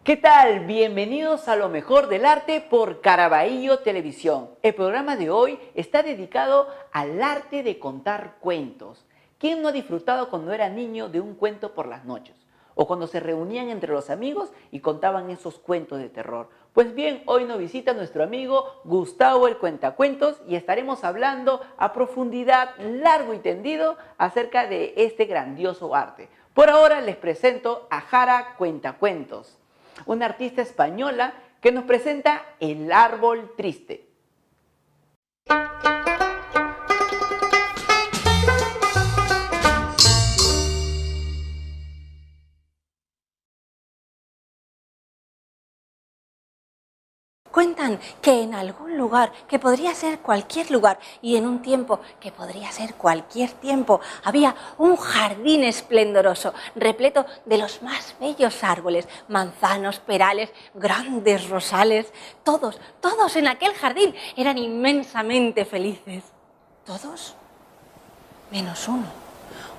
¿Qué tal? Bienvenidos a lo mejor del arte por Caraballo Televisión. El programa de hoy está dedicado al arte de contar cuentos. ¿Quién no ha disfrutado cuando era niño de un cuento por las noches? O cuando se reunían entre los amigos y contaban esos cuentos de terror. Pues bien, hoy nos visita nuestro amigo Gustavo el Cuentacuentos y estaremos hablando a profundidad, largo y tendido, acerca de este grandioso arte. Por ahora les presento a Jara Cuentacuentos, una artista española que nos presenta El Árbol Triste. Cuentan que en algún lugar, que podría ser cualquier lugar, y en un tiempo que podría ser cualquier tiempo, había un jardín esplendoroso, repleto de los más bellos árboles, manzanos, perales, grandes rosales. Todos en aquel jardín eran inmensamente felices. Todos menos uno.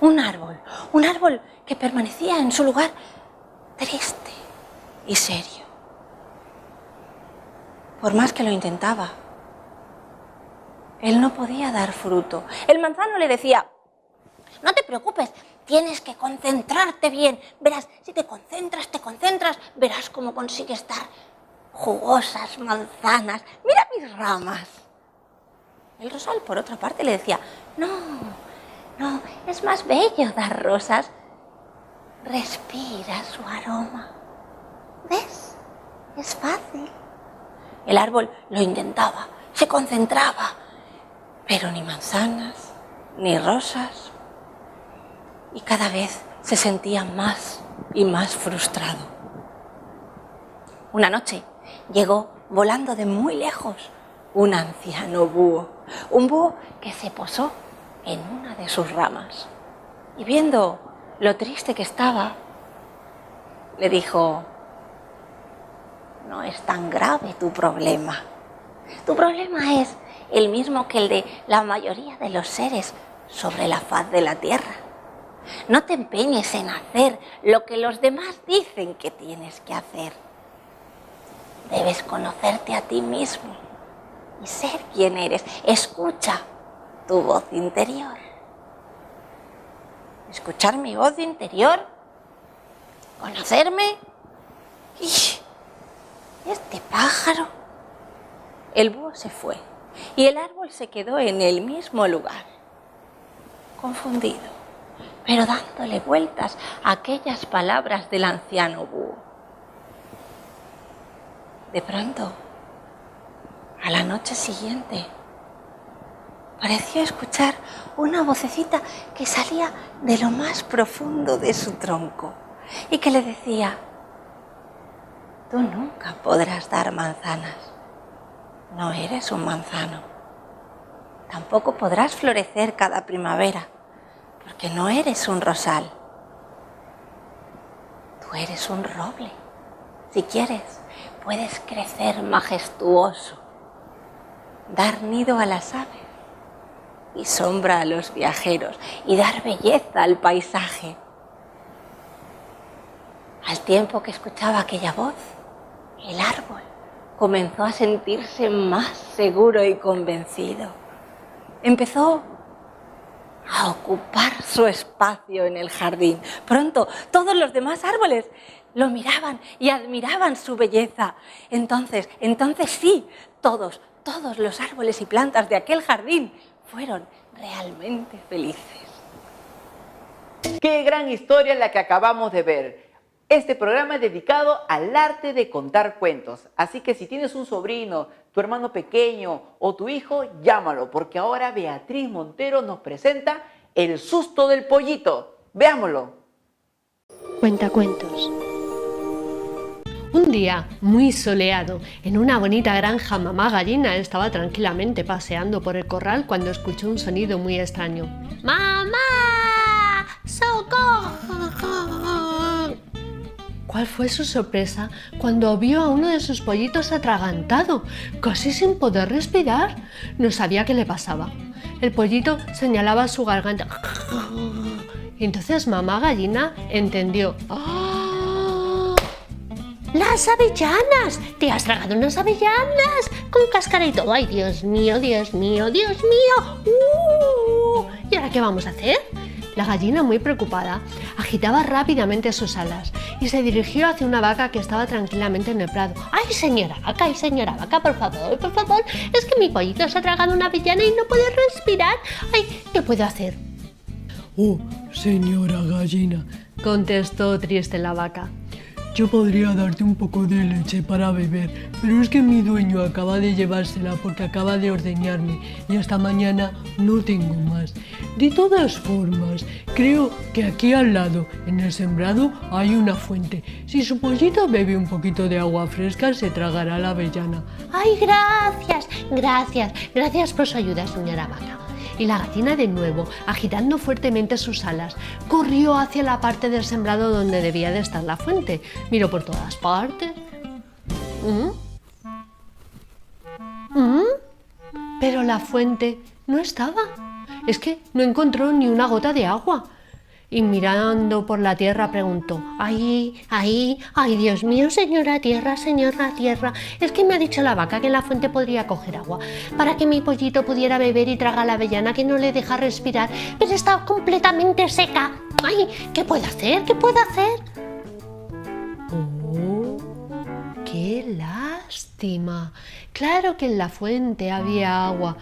Un árbol que permanecía en su lugar triste y serio. Por más que lo intentaba, él no podía dar fruto. El manzano le decía: no te preocupes, tienes que concentrarte bien. Verás, si te concentras, verás cómo consigues dar jugosas manzanas. Mira mis ramas. El rosal, por otra parte, le decía: no, es más bello dar rosas. Respira su aroma. ¿Ves? Es fácil. El árbol lo intentaba, se concentraba, pero ni manzanas, ni rosas. Y cada vez se sentía más y más frustrado. Una noche llegó volando de muy lejos un anciano búho, un búho que se posó en una de sus ramas. Y viendo lo triste que estaba, le dijo: no es tan grave tu problema. Tu problema es el mismo que el de la mayoría de los seres sobre la faz de la tierra. No te empeñes en hacer lo que los demás dicen que tienes que hacer. Debes conocerte a ti mismo y ser quien eres. Escucha tu voz interior. Escuchar mi voz interior, conocerme. Este pájaro. El búho se fue y el árbol se quedó en el mismo lugar, confundido, pero dándole vueltas a aquellas palabras del anciano búho. De pronto, a la noche siguiente, pareció escuchar una vocecita que salía de lo más profundo de su tronco y que le decía: tú nunca podrás dar manzanas. No eres un manzano. Tampoco podrás florecer cada primavera, porque no eres un rosal. Tú eres un roble. Si quieres, puedes crecer majestuoso, dar nido a las aves y sombra a los viajeros y dar belleza al paisaje. Al tiempo que escuchaba aquella voz, el árbol comenzó a sentirse más seguro y convencido. Empezó a ocupar su espacio en el jardín. Pronto, todos los demás árboles lo miraban y admiraban su belleza. Entonces sí, todos los árboles y plantas de aquel jardín fueron realmente felices. ¡Qué gran historia la que acabamos de ver! Este programa es dedicado al arte de contar cuentos, así que si tienes un sobrino, tu hermano pequeño o tu hijo, llámalo, porque ahora Beatriz Montero nos presenta El susto del pollito. Veámoslo. Cuentacuentos. Un día muy soleado, en una bonita granja, mamá gallina estaba tranquilamente paseando por el corral cuando escuchó un sonido muy extraño. ¡Mamá! ¡Socorro! ¿Cuál fue su sorpresa cuando vio a uno de sus pollitos atragantado, casi sin poder respirar? No sabía qué le pasaba. El pollito señalaba su garganta. Y entonces mamá gallina entendió. ¡Oh! ¡Las avellanas! ¡Te has tragado unas avellanas! Con cáscara y todo. ¡Ay, Dios mío, Dios mío, Dios mío! ¿Y ahora qué vamos a hacer? La gallina, muy preocupada, agitaba rápidamente sus alas y se dirigió hacia una vaca que estaba tranquilamente en el prado. ¡Ay, señora vaca, por favor! Es que mi pollito se ha tragado una avellana y no puede respirar. ¡Ay, qué puedo hacer! Oh, señora gallina, Contestó triste la vaca. yo podría darte un poco de leche para beber, pero es que mi dueño acaba de llevársela porque acaba de ordeñarme y hasta mañana no tengo más. De todas formas, creo que aquí al lado, en el sembrado, hay una fuente. Si su pollito bebe un poquito de agua fresca, se tragará la avellana. ¡Ay, gracias por su ayuda, señora vaca! Y la gallina, de nuevo, agitando fuertemente sus alas, corrió hacia la parte del sembrado donde debía de estar la fuente. Miró por todas partes. Pero la fuente no estaba. Es que no encontró ni una gota de agua. Y mirando por la tierra preguntó: ¡Ay, Dios mío, señora tierra! Es que me ha dicho la vaca que en la fuente podría coger agua para que mi pollito pudiera beber y tragar la avellana que no le deja respirar, pero está completamente seca. ¡Ay! ¿Qué puedo hacer? ¡Oh! ¡Qué lástima! Claro que en la fuente había agua,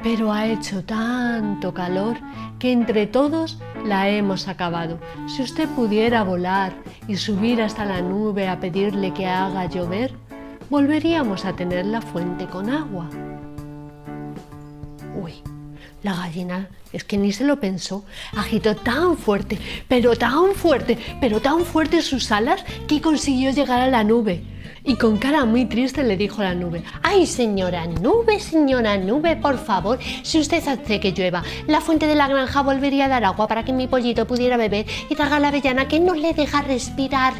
pero ha hecho tanto calor que entre todos la hemos acabado. Si usted pudiera volar y subir hasta la nube a pedirle que haga llover, volveríamos a tener la fuente con agua. Uy, la gallina es que ni se lo pensó. Agitó tan fuerte sus alas que consiguió llegar a la nube. Y con cara muy triste le dijo a la nube: ¡Ay, señora nube, por favor! Si usted hace que llueva, la fuente de la granja volvería a dar agua para que mi pollito pudiera beber y tragar la avellana que no le deja respirar.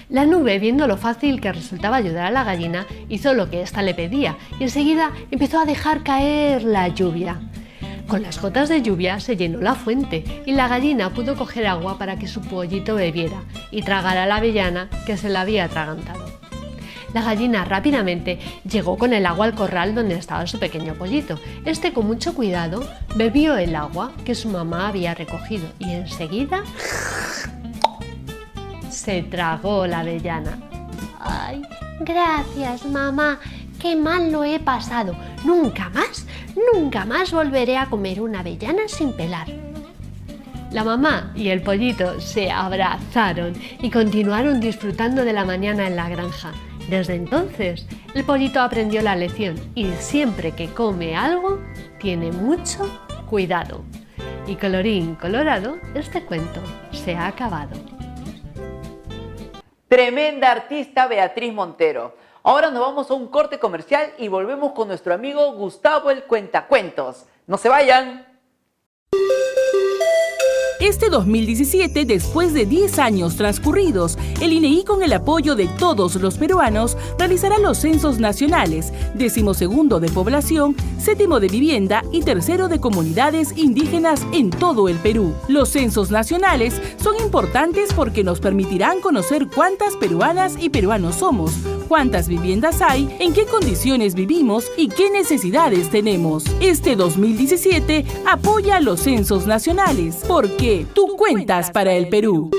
La nube, viendo lo fácil que resultaba ayudar a la gallina, hizo lo que ésta le pedía y enseguida empezó a dejar caer la lluvia. Con las gotas de lluvia se llenó la fuente y la gallina pudo coger agua para que su pollito bebiera y tragara la avellana que se la había atragantado. La gallina rápidamente llegó con el agua al corral donde estaba su pequeño pollito. Este, con mucho cuidado, bebió el agua que su mamá había recogido y enseguida se tragó la avellana. ¡Ay, gracias, mamá! ¡Qué mal lo he pasado! Nunca más volveré a comer una avellana sin pelar. La mamá y el pollito se abrazaron y continuaron disfrutando de la mañana en la granja. Desde entonces, el pollito aprendió la lección y siempre que come algo, tiene mucho cuidado. Y colorín colorado, este cuento se ha acabado. Tremenda artista Beatriz Montero. Ahora nos vamos a un corte comercial y volvemos con nuestro amigo Gustavo el Cuentacuentos. ¡No se vayan! Este 2017, después de 10 años transcurridos, el INEI, con el apoyo de todos los peruanos, realizará los censos nacionales, 12º de población, 7º de vivienda y 3º de comunidades indígenas en todo el Perú. Los censos nacionales son importantes porque nos permitirán conocer cuántas peruanas y peruanos somos, cuántas viviendas hay, en qué condiciones vivimos y qué necesidades tenemos. Este 2017 apoya los censos nacionales, porque tú cuentas para el Perú.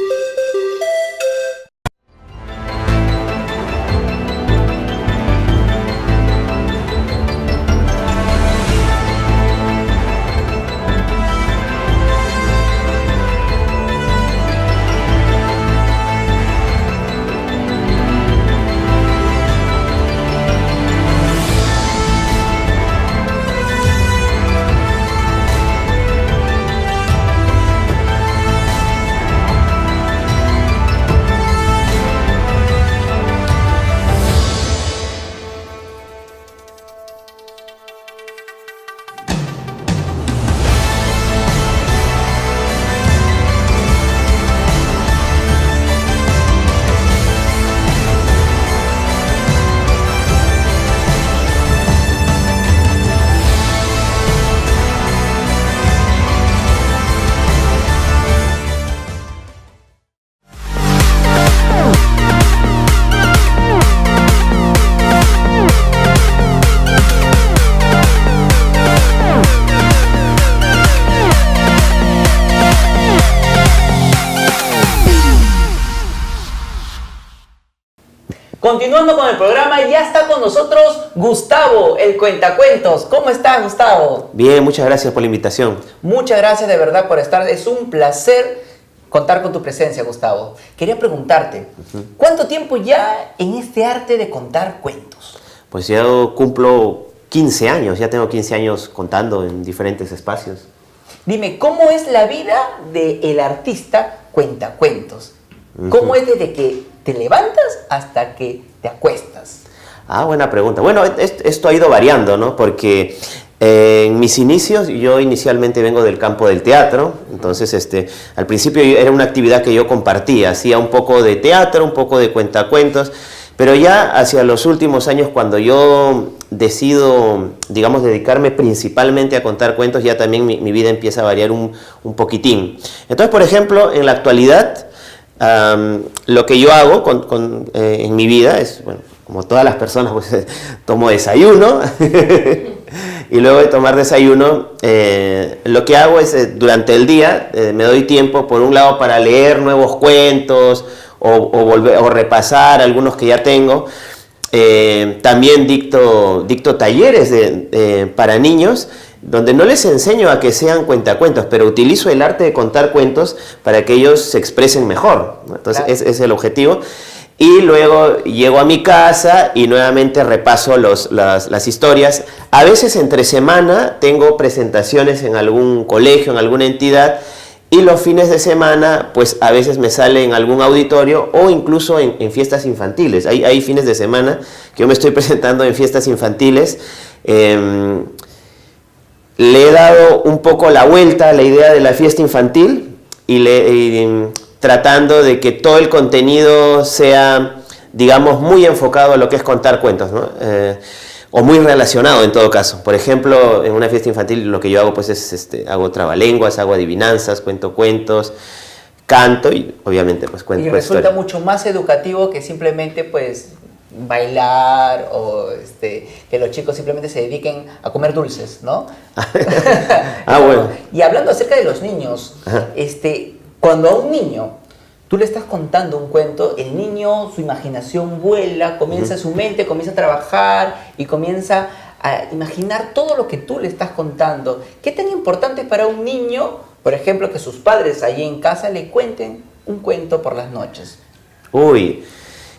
Continuando con el programa, ya está con nosotros Gustavo, el cuentacuentos. ¿Cómo estás, Gustavo? Bien, muchas gracias por la invitación. Muchas gracias de verdad por estar. Es un placer contar con tu presencia, Gustavo. Quería preguntarte, ¿cuánto tiempo ya en este arte de contar cuentos? Pues ya cumplo 15 años, ya tengo 15 años contando en diferentes espacios. Dime, ¿cómo es la vida del artista cuentacuentos? ¿Cómo es desde que te levantas hasta que te acuestas? Ah, buena pregunta. Bueno, esto ha ido variando, ¿no? Porque en mis inicios, yo inicialmente vengo del campo del teatro, entonces al principio era una actividad que yo compartía, hacía un poco de teatro, un poco de cuentacuentos, pero ya hacia los últimos años, cuando yo decido, digamos, dedicarme principalmente a contar cuentos, ya también mi vida empieza a variar un poquitín. Entonces, por ejemplo, en la actualidad, lo que yo hago en mi vida es, bueno, como todas las personas, pues tomo desayuno y luego de tomar desayuno, lo que hago es durante el día me doy tiempo, por un lado, para leer nuevos cuentos o repasar algunos que ya tengo. También dicto talleres para niños, donde no les enseño a que sean cuentacuentos, pero utilizo el arte de contar cuentos para que ellos se expresen mejor, ¿no? Entonces, claro, ese es el objetivo. Y luego llego a mi casa y nuevamente repaso las historias. A veces entre semana tengo presentaciones en algún colegio, en alguna entidad, y los fines de semana, pues a veces me sale en algún auditorio o incluso en fiestas infantiles. Hay fines de semana que yo me estoy presentando en fiestas infantiles. Le he dado un poco la vuelta a la idea de la fiesta infantil y tratando de que todo el contenido sea, digamos, muy enfocado a lo que es contar cuentos, ¿no? O muy relacionado en todo caso. Por ejemplo, en una fiesta infantil lo que yo hago pues es hago trabalenguas, hago adivinanzas, cuento cuentos, canto y obviamente pues cuento. Y resulta mucho más educativo que simplemente pues bailar o que los chicos simplemente se dediquen a comer dulces, ¿no? Bueno. Y hablando acerca de los niños, cuando a un niño tú le estás contando un cuento, el niño, su imaginación vuela, comienza su mente, comienza a trabajar y comienza a imaginar todo lo que tú le estás contando. ¿Qué tan importante es para un niño, por ejemplo, que sus padres allí en casa le cuenten un cuento por las noches? Uy,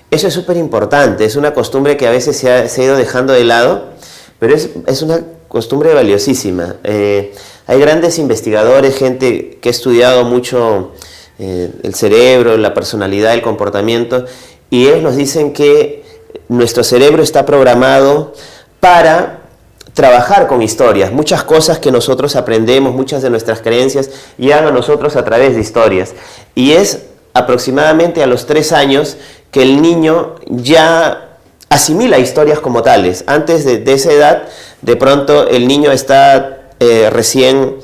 eso es súper importante, es una costumbre que a veces se ha ido dejando de lado, pero es una costumbre valiosísima. Hay grandes investigadores, gente que ha estudiado mucho el cerebro, la personalidad, el comportamiento, y ellos nos dicen que nuestro cerebro está programado para trabajar con historias. Muchas cosas que nosotros aprendemos, muchas de nuestras creencias llegan a nosotros a través de historias. Y es aproximadamente a los 3 años que el niño ya asimila historias como tales. Antes de esa edad, de pronto el niño está recién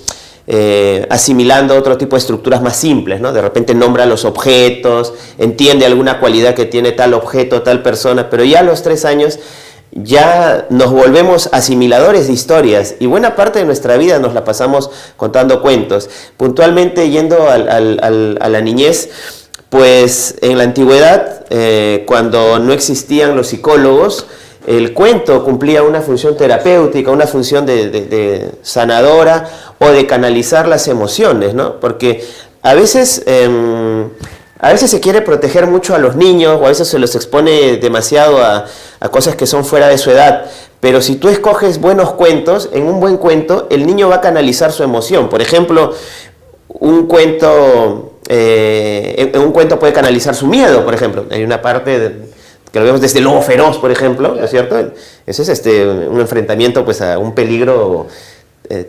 asimilando otro tipo de estructuras más simples, ¿no? De repente nombra los objetos, entiende alguna cualidad que tiene tal objeto, tal persona, pero ya a los 3 años ya nos volvemos asimiladores de historias y buena parte de nuestra vida nos la pasamos contando cuentos. Puntualmente, yendo a la niñez, pues en la antigüedad, cuando no existían los psicólogos, el cuento cumplía una función terapéutica, una función de sanadora o de canalizar las emociones, ¿no? Porque a veces se quiere proteger mucho a los niños o a veces se los expone demasiado a cosas que son fuera de su edad. Pero si tú escoges buenos cuentos, en un buen cuento, el niño va a canalizar su emoción. Por ejemplo, en un cuento puede canalizar su miedo, por ejemplo. Hay una parte que lo vemos desde el lobo feroz, por ejemplo, ¿no es cierto? Ese es un enfrentamiento pues, a un peligro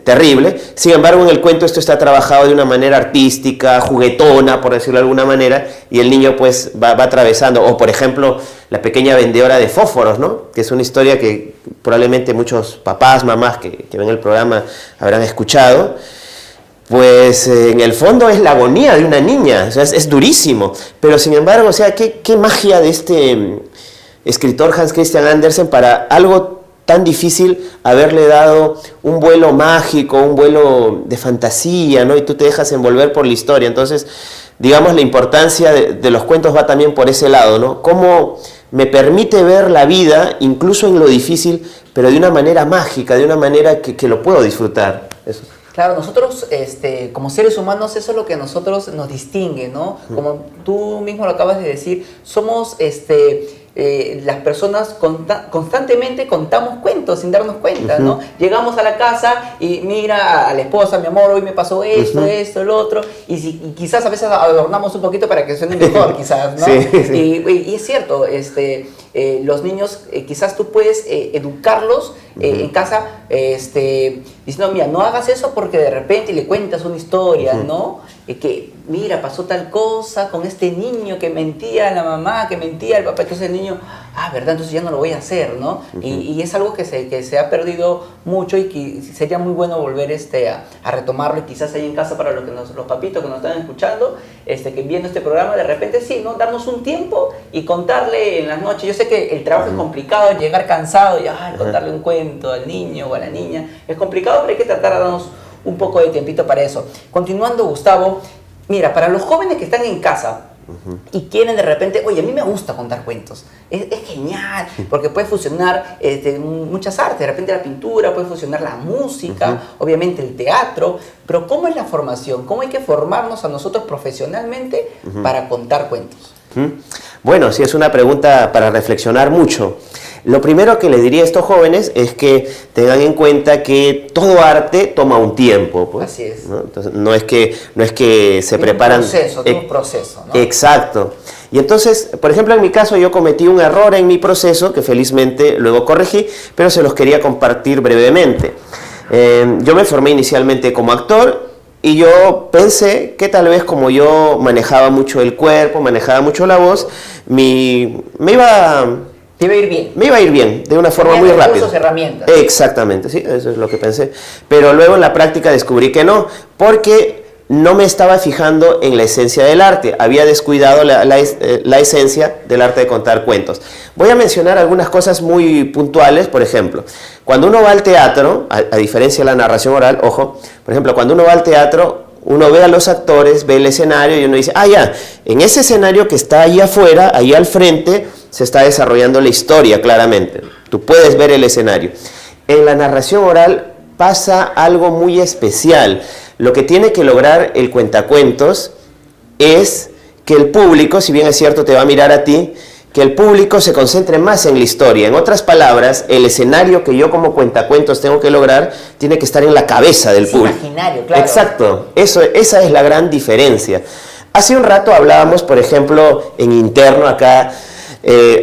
terrible. Sin embargo, en el cuento esto está trabajado de una manera artística, juguetona, por decirlo de alguna manera, y el niño pues va atravesando. O, por ejemplo, La pequeña vendedora de fósforos, ¿no? Que es una historia que probablemente muchos papás, mamás que ven el programa habrán escuchado. Pues en el fondo es la agonía de una niña, o sea, es durísimo. Pero sin embargo, o sea, qué magia de este escritor Hans Christian Andersen para algo tan difícil haberle dado un vuelo mágico, un vuelo de fantasía, ¿no? Y tú te dejas envolver por la historia. Entonces, digamos, la importancia de los cuentos va también por ese lado, ¿no? Cómo me permite ver la vida, incluso en lo difícil, pero de una manera mágica, de una manera que lo puedo disfrutar. Eso. Claro, nosotros como seres humanos eso es lo que a nosotros nos distingue, ¿no? Como tú mismo lo acabas de decir, somos las personas constantemente contamos cuentos sin darnos cuenta, ¿no? Llegamos a la casa y mira a la esposa, mi amor, hoy me pasó esto, esto, el otro, y quizás a veces adornamos un poquito para que suene mejor, quizás, ¿no? Sí, sí. Y es cierto, los niños, quizás tú puedes educarlos en casa, diciendo, mira, no hagas eso porque de repente le cuentas una historia, ¿no? Que, mira, pasó tal cosa con este niño que mentía a la mamá, que mentía al papá, entonces el niño, ¿verdad? Entonces ya no lo voy a hacer, ¿no? Y es algo que se ha perdido mucho y que sería muy bueno volver a retomarlo, y quizás ahí en casa para los papitos que nos están escuchando, que viendo este programa, de repente sí, ¿no? Darnos un tiempo y contarle en las noches. Yo sé que el trabajo es complicado, llegar cansado y contarle un cuento al niño o a la niña es complicado, pero hay que tratar de darnos un poco de tiempito para eso. Continuando, Gustavo, mira, para los jóvenes que están en casa y quieren de repente, oye, a mí me gusta contar cuentos, es genial, porque puede fusionar muchas artes, de repente la pintura, puede fusionar la música, obviamente el teatro, pero ¿cómo es la formación? ¿Cómo hay que formarnos a nosotros profesionalmente para contar cuentos? Bueno, sí, es una pregunta para reflexionar mucho. Lo primero que le diría a estos jóvenes es que tengan en cuenta que todo arte toma un tiempo. Pues, así es. ¿no? Entonces, no es que se preparan... Tiene un proceso, ¿no? Exacto. Y entonces, por ejemplo, en mi caso yo cometí un error en mi proceso que felizmente luego corregí, pero se los quería compartir brevemente. Yo me formé inicialmente como actor y yo pensé que tal vez como yo manejaba mucho el cuerpo, manejaba mucho la voz, Te iba a ir bien. Me iba a ir bien, de una forma muy rápida. Herramientas. Exactamente, sí, eso es lo que pensé. Pero luego en la práctica descubrí que no, porque no me estaba fijando en la esencia del arte. Había descuidado la esencia del arte de contar cuentos. Voy a mencionar algunas cosas muy puntuales. Por ejemplo, cuando uno va al teatro, a diferencia de la narración oral, ojo, por ejemplo, cuando uno va al teatro, uno ve a los actores, ve el escenario y uno dice, ya, en ese escenario que está ahí afuera, ahí al frente, se está desarrollando la historia claramente. Tú puedes ver el escenario. En la narración oral pasa algo muy especial. Lo que tiene que lograr el cuentacuentos es que el público, si bien es cierto te va a mirar a ti, que el público se concentre más en la historia. En otras palabras, el escenario que yo como cuentacuentos tengo que lograr tiene que estar en la cabeza del público. Imaginario, claro. Exacto, esa es la gran diferencia. Hace un rato hablábamos, por ejemplo, en interno acá,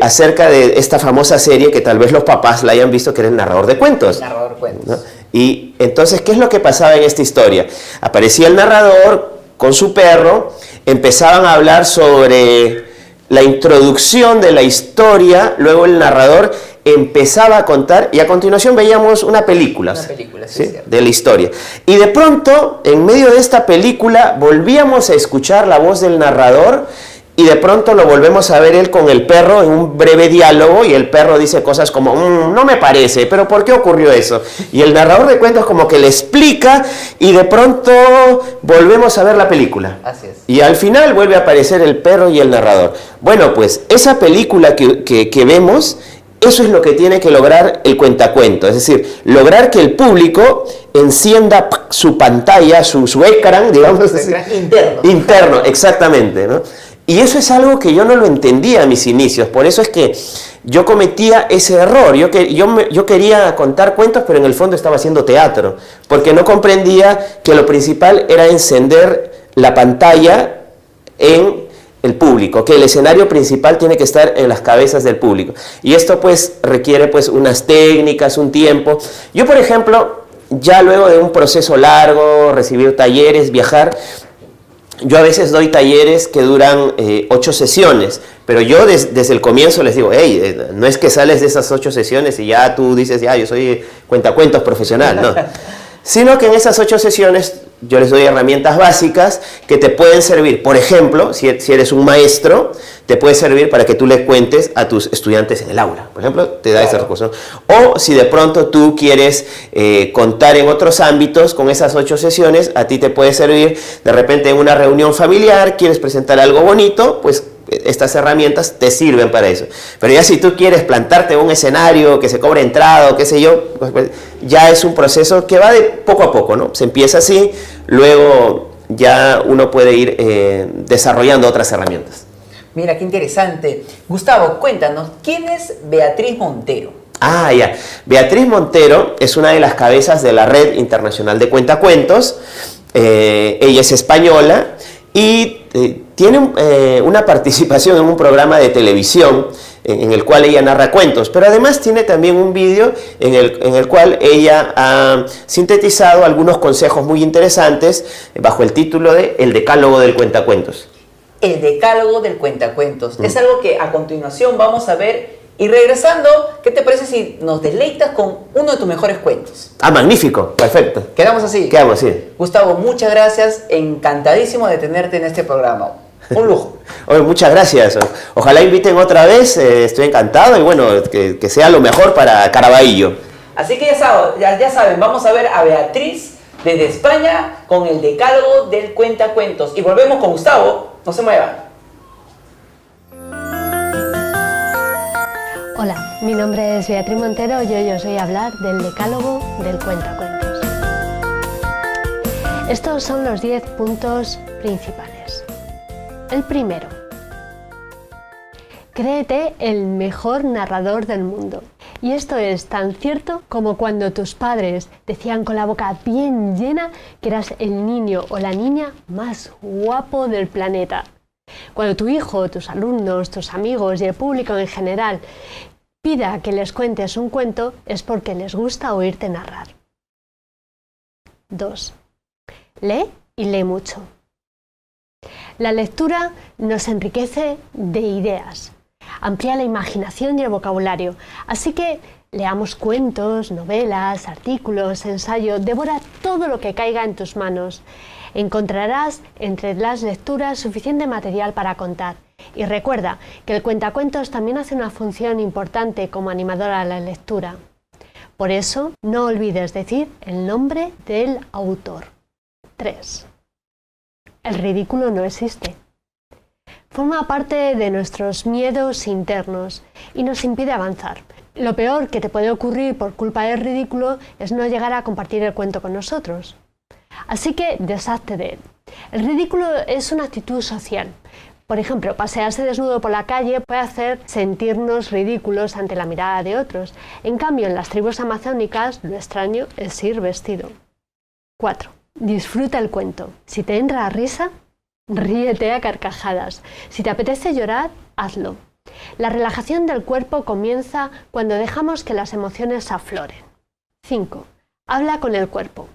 acerca de esta famosa serie que tal vez los papás la hayan visto, que era El narrador de cuentos. El narrador de cuentos. ¿No? Y entonces, ¿qué es lo que pasaba en esta historia? Aparecía el narrador con su perro, empezaban a hablar sobre la introducción de la historia, luego el narrador empezaba a contar y a continuación veíamos una película, ¿sí? De la historia. Y de pronto, en medio de esta película, volvíamos a escuchar la voz del narrador y de pronto lo volvemos a ver él con el perro en un breve diálogo y el perro dice cosas como, no me parece, pero ¿por qué ocurrió eso? Y el narrador de cuentos como que le explica y de pronto volvemos a ver la película. Así es. Y al final vuelve a aparecer el perro y el narrador. Bueno, pues esa película que vemos, eso es lo que tiene que lograr el cuentacuento, es decir, lograr que el público encienda su pantalla, su ecran, digamos. Interno, exactamente, ¿no? Y eso es algo que yo no lo entendía a mis inicios, por eso es que yo cometía ese error. Yo quería contar cuentos, pero en el fondo estaba haciendo teatro, porque no comprendía que lo principal era encender la pantalla en el público, que el escenario principal tiene que estar en las cabezas del público. Y esto pues requiere pues unas técnicas, un tiempo. Yo, por ejemplo, ya luego de un proceso largo, recibir talleres, viajar, yo a veces doy talleres que duran 8 sesiones, pero yo desde el comienzo les digo, hey, no es que sales de esas 8 sesiones y ya tú dices, ya, yo soy cuentacuentos profesional, no. Sino que en esas 8 sesiones yo les doy herramientas básicas que te pueden servir. Por ejemplo, si eres un maestro, te puede servir para que tú le cuentes a tus estudiantes en el aula. Por ejemplo, te da ese recurso. O si de pronto tú quieres contar en otros ámbitos con esas 8 sesiones, a ti te puede servir de repente en una reunión familiar, quieres presentar algo bonito, pues estas herramientas te sirven para eso. Pero ya si tú quieres plantarte en un escenario que se cobre entrada o qué sé yo, pues ya es un proceso que va de poco a poco, ¿no? Se empieza así, luego ya uno puede ir desarrollando otras herramientas. Mira, qué interesante. Gustavo, cuéntanos, ¿quién es Beatriz Montero? Ah, ya. Beatriz Montero es una de las cabezas de la Red Internacional de Cuentacuentos. Ella es española y tiene una participación en un programa de televisión en el cual ella narra cuentos, pero además tiene también un vídeo en el cual ella ha sintetizado algunos consejos muy interesantes bajo el título de El Decálogo del Cuentacuentos. El Decálogo del Cuentacuentos. Es algo que a continuación vamos a ver. Y regresando, ¿qué te parece si nos deleitas con uno de tus mejores cuentos? Ah, magnífico, perfecto. ¿Quedamos así? Quedamos así. Gustavo, muchas gracias. Encantadísimo de tenerte en este programa. Un lujo. Oye, muchas gracias. Ojalá inviten otra vez, estoy encantado y bueno, que sea lo mejor para Caraballo. Así que ya saben, vamos a ver a Beatriz desde España con el Decálogo del Cuentacuentos. Y volvemos con Gustavo. No se muevan. Hola, mi nombre es Beatriz Montero y hoy os voy a hablar del Decálogo del Cuentacuentos. Estos son los 10 puntos principales. El primero. Créete el mejor narrador del mundo. Y esto es tan cierto como cuando tus padres decían con la boca bien llena que eras el niño o la niña más guapo del planeta. Cuando tu hijo, tus alumnos, tus amigos y el público en general pida que les cuentes un cuento es porque les gusta oírte narrar. 2. Lee y lee mucho. La lectura nos enriquece de ideas, amplía la imaginación y el vocabulario, así que leamos cuentos, novelas, artículos, ensayos, devora todo lo que caiga en tus manos. Encontrarás entre las lecturas suficiente material para contar. Y recuerda que el cuentacuentos también hace una función importante como animadora a la lectura. Por eso, no olvides decir el nombre del autor. 3. El ridículo no existe. Forma parte de nuestros miedos internos y nos impide avanzar. Lo peor que te puede ocurrir por culpa del ridículo es no llegar a compartir el cuento con nosotros. Así que deshazte de él. El ridículo es una actitud social. Por ejemplo, pasearse desnudo por la calle puede hacer sentirnos ridículos ante la mirada de otros. En cambio, en las tribus amazónicas, lo extraño es ir vestido. 4. Disfruta el cuento. Si te entra risa, ríete a carcajadas. Si te apetece llorar, hazlo. La relajación del cuerpo comienza cuando dejamos que las emociones afloren. 5. Habla con el cuerpo.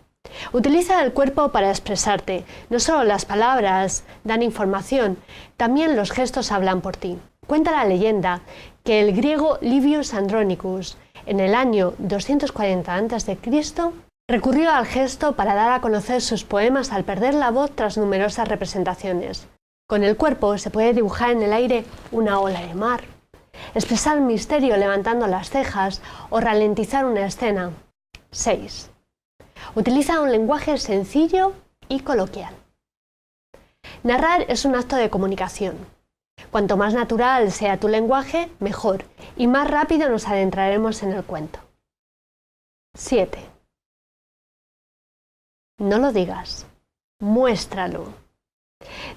Utiliza el cuerpo para expresarte. No solo las palabras dan información, también los gestos hablan por ti. Cuenta la leyenda que el griego Livius Andronicus, en el año 240 a.C., recurrió al gesto para dar a conocer sus poemas al perder la voz tras numerosas representaciones. Con el cuerpo se puede dibujar en el aire una ola de mar, expresar misterio levantando las cejas o ralentizar una escena. 6. Utiliza un lenguaje sencillo y coloquial. Narrar es un acto de comunicación. Cuanto más natural sea tu lenguaje, mejor, y más rápido nos adentraremos en el cuento. 7. No lo digas, muéstralo.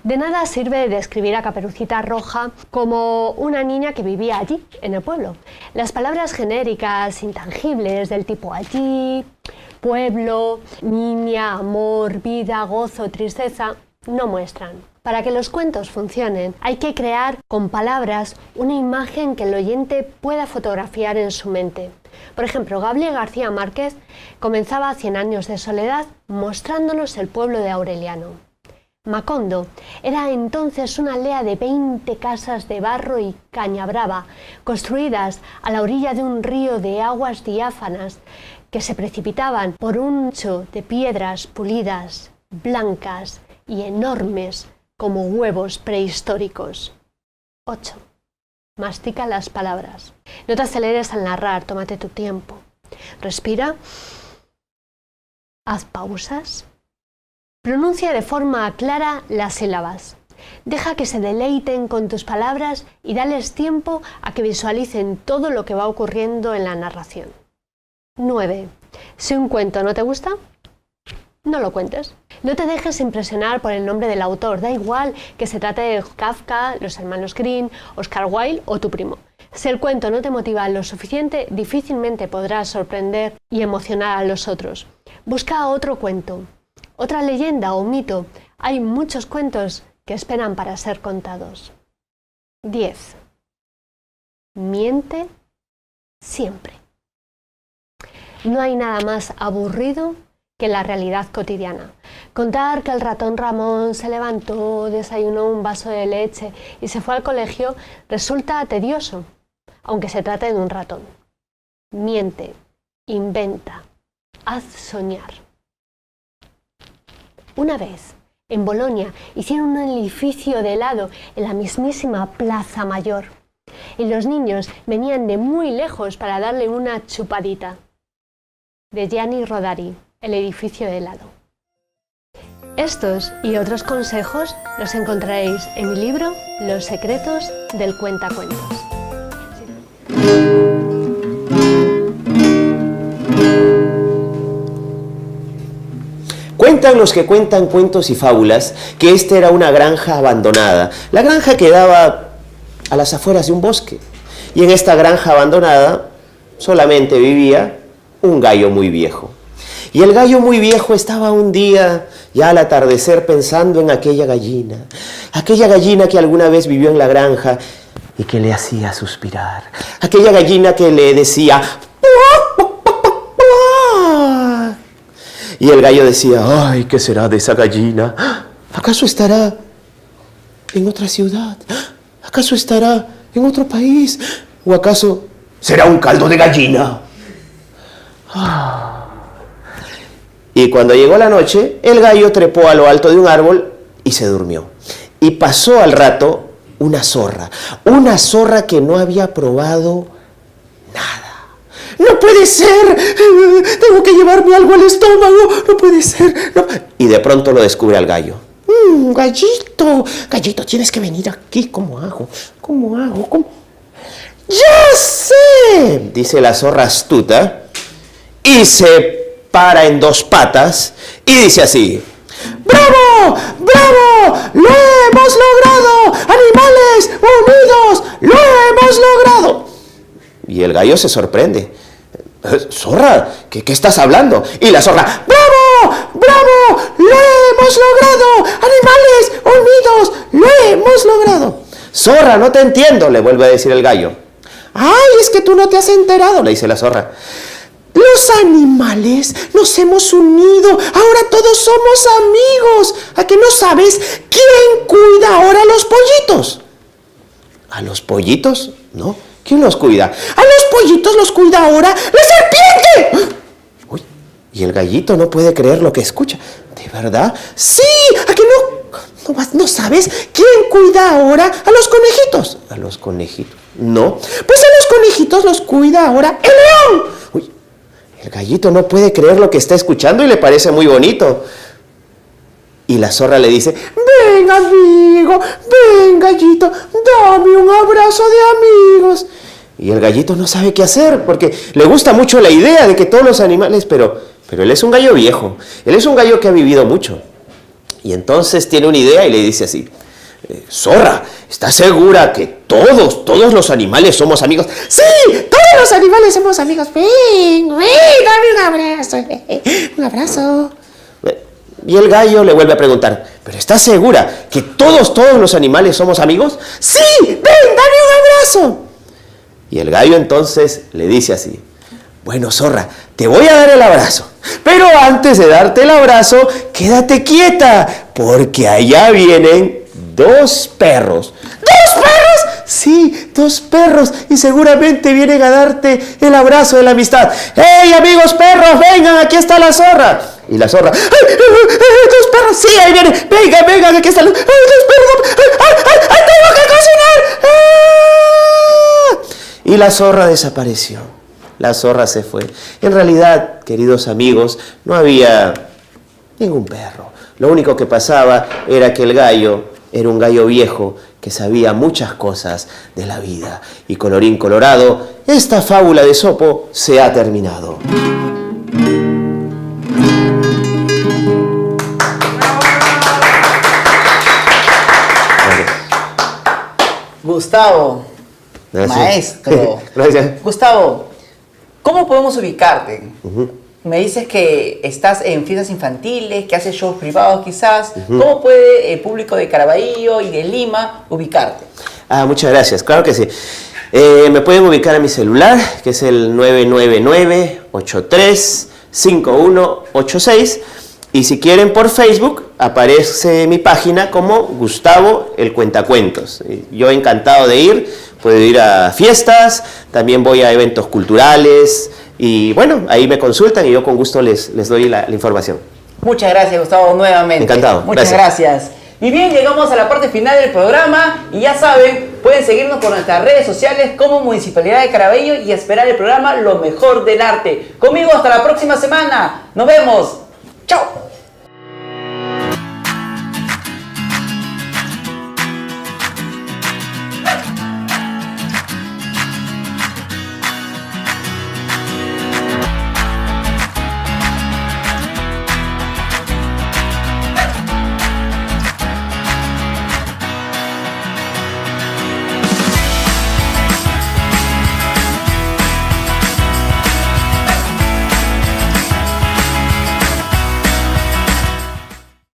De nada sirve describir a Caperucita Roja como una niña que vivía allí, en el pueblo. Las palabras genéricas, intangibles, del tipo allí, pueblo, niña, amor, vida, gozo, tristeza, no muestran. Para que los cuentos funcionen, hay que crear con palabras una imagen que el oyente pueda fotografiar en su mente. Por ejemplo, Gabriel García Márquez comenzaba 100 años de soledad mostrándonos el pueblo de Aureliano. Macondo era entonces una aldea de 20 casas de barro y caña brava, construidas a la orilla de un río de aguas diáfanas que se precipitaban por un lecho de piedras pulidas, blancas y enormes como huevos prehistóricos. 8. Mastica las palabras. No te aceleres al narrar, tómate tu tiempo. Respira. Haz pausas. Pronuncia de forma clara las sílabas. Deja que se deleiten con tus palabras y dales tiempo a que visualicen todo lo que va ocurriendo en la narración. 9. Si un cuento no te gusta, no lo cuentes. No te dejes impresionar por el nombre del autor, da igual que se trate de Kafka, los hermanos Grimm, Oscar Wilde o tu primo. Si el cuento no te motiva lo suficiente, difícilmente podrás sorprender y emocionar a los otros. Busca otro cuento, otra leyenda o mito. Hay muchos cuentos que esperan para ser contados. 10. Miente siempre. No hay nada más aburrido que la realidad cotidiana. Contar que el ratón Ramón se levantó, desayunó un vaso de leche y se fue al colegio resulta tedioso, aunque se trate de un ratón. Miente, inventa, haz soñar. Una vez, en Bolonia, hicieron un edificio de helado en la mismísima Plaza Mayor y los niños venían de muy lejos para darle una chupadita. De Gianni Rodari, El edificio de helado. Estos y otros consejos los encontraréis en mi libro Los secretos del cuentacuentos. Cuentan los que cuentan cuentos y fábulas que esta era una granja abandonada. La granja quedaba a las afueras de un bosque. Y en esta granja abandonada solamente vivía un gallo muy viejo. Y el gallo muy viejo estaba un día, ya al atardecer, pensando en aquella gallina que alguna vez vivió en la granja y que le hacía suspirar. Aquella gallina que le decía y el gallo decía, ay, ¿qué será de esa gallina? ¿Acaso estará en otra ciudad? ¿Acaso estará en otro país? ¿O acaso será un caldo de gallina? Y cuando llegó la noche, el gallo trepó a lo alto de un árbol y se durmió. Y pasó al rato una zorra que no había probado nada. ¡No puede ser! ¡Tengo que llevarme algo al estómago! ¡No puede ser! No. Y de pronto lo descubre al gallo. Gallito, tienes que venir aquí. ¿Cómo hago? ¡Ya sé!, dice la zorra astuta, y se para en dos patas y dice así: ¡Bravo! ¡Bravo! ¡Lo hemos logrado! ¡Animales unidos! ¡Lo hemos logrado! Y el gallo se sorprende. Zorra, ¿qué estás hablando? Y la zorra: ¡Bravo! ¡Bravo! ¡Lo hemos logrado! ¡Animales unidos! ¡Lo hemos logrado! Zorra, no te entiendo, le vuelve a decir el gallo. ¡Ay, es que tú no te has enterado!, le dice la zorra. Los animales nos hemos unido, ahora todos somos amigos. ¿A que no sabes quién cuida ahora a los pollitos? ¿A los pollitos? No. ¿Quién los cuida? ¡A los pollitos los cuida ahora la serpiente! Uy, y el gallito no puede creer lo que escucha. ¿De verdad? ¡Sí! ¿A que no sabes quién cuida ahora a los conejitos? ¿A los conejitos? No. Pues a los conejitos los cuida ahora el león. Uy, el gallito no puede creer lo que está escuchando y le parece muy bonito. Y la zorra le dice: ven, amigo, ven, gallito, dame un abrazo de amigos. Y el gallito no sabe qué hacer porque le gusta mucho la idea de que todos los animales, pero él es un gallo viejo, él es un gallo que ha vivido mucho. Y entonces tiene una idea y le dice así: zorra, ¿estás segura que todos los animales somos amigos? ¡Sí! ¡Todos los animales somos amigos! ¡Ven, dame un abrazo! Y el gallo le vuelve a preguntar: ¿pero estás segura que todos los animales somos amigos? ¡Sí! ¡Ven, dame un abrazo! Y el gallo entonces le dice así: bueno, zorra, te voy a dar el abrazo, pero antes de darte el abrazo, quédate quieta, porque allá vienen dos perros. ¿Dos perros? Sí, dos perros, y seguramente vienen a darte el abrazo de la amistad. ¡Hey, amigos perros, vengan, aquí está la zorra! Y la zorra: ¡ay, dos perros! ¡Sí, ahí vienen! ¡Vengan, aquí están los... ¡ay, dos perros! ¡Ay, tengo que cocinar! ¡Ah! Y la zorra desapareció. La zorra se fue. En realidad, queridos amigos, no había ningún perro. Lo único que pasaba era que el gallo era un gallo viejo que sabía muchas cosas de la vida. Y colorín colorado, esta fábula de Esopo se ha terminado. Gustavo, Gracias. maestro. Gracias. Gustavo, ¿cómo podemos ubicarte? Me dices que estás en fiestas infantiles, que haces shows privados quizás. ¿Cómo puede el público de Caraballo y de Lima ubicarte? Muchas gracias, claro que sí. Me pueden ubicar a mi celular, que es el 999-835186. Y si quieren por Facebook, aparece mi página como Gustavo el Cuentacuentos. Yo encantado de ir, puedo ir a fiestas, también voy a eventos culturales y bueno, ahí me consultan y yo con gusto les doy la información. Muchas gracias, Gustavo, nuevamente. Encantado. Muchas gracias. Y bien, llegamos a la parte final del programa y ya saben, pueden seguirnos por nuestras redes sociales como Municipalidad de Caraballo y esperar el programa Lo Mejor del Arte. Conmigo hasta la próxima semana. Nos vemos. Chao.